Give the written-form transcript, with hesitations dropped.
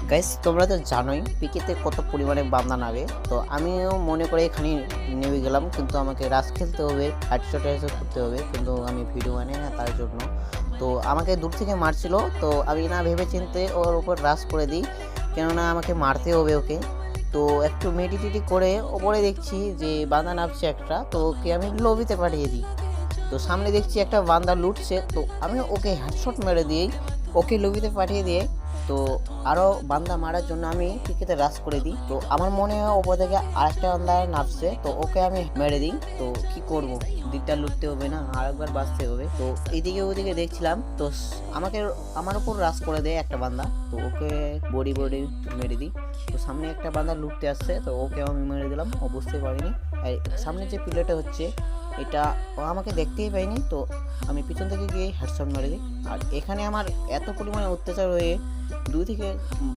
Guys তোমরা তো জানোই পিকেতে কত পরিমাণে বান্দা নাগে। তো আমিও মনে করে এখানে নেমে গেলাম, কিন্তু আমাকে রাশ খেলতে হবে, হেডশট করতে হবে, কিন্তু আমি ভিডিও বানাই না তার জন্য। তো আমাকে দূর থেকে মারছিল, তো আমি না ভেবে চিনতে ওর উপর রাশ করে দিই, কেননা আমাকে মারতে হবে ওকে। তো একটু মেডিটেটি করে ওপরে দেখছি যে বান্দা নামছে একটা, তো ওকে আমি লবিতে পাঠিয়ে দিই। তো সামনে দেখছি একটা বান্দা লুটছে, তো আমি ওকে হেডশট মেরে দিই, ওকে লবিতে পাঠিয়ে দিয়ে তো আরও বান্দা মারার জন্য আমি পিকেতে রাশ করে দিই। তো আমার মনে হয় ওপর থেকে আরেকটা বান্দা নামছে, তো ওকে আমি মেরে দিই। তো কি করব, দিকটা লুটতে হবে না, আরেকবার বাঁচতে হবে। তো এইদিকে ওইদিকে দেখছিলাম, তো আমাকে আমার উপর রাশ করে দেয় একটা বান্দা, তো ওকে বডি বডি মেরে দিই। তো সামনে একটা বান্দা লুটতে আসছে, তো ওকে আমি মেরে দিলাম, ও বুঝতে পারিনি। আর সামনে যে প্লেটা হচ্ছে এটা ও আমাকে দেখতেই পাইনি, তো আমি পিছন থেকে গিয়ে হেডশট মেরে দিই। আর এখানে আমার এত পরিমাণে অত্যাচার হয়ে 2 থেকে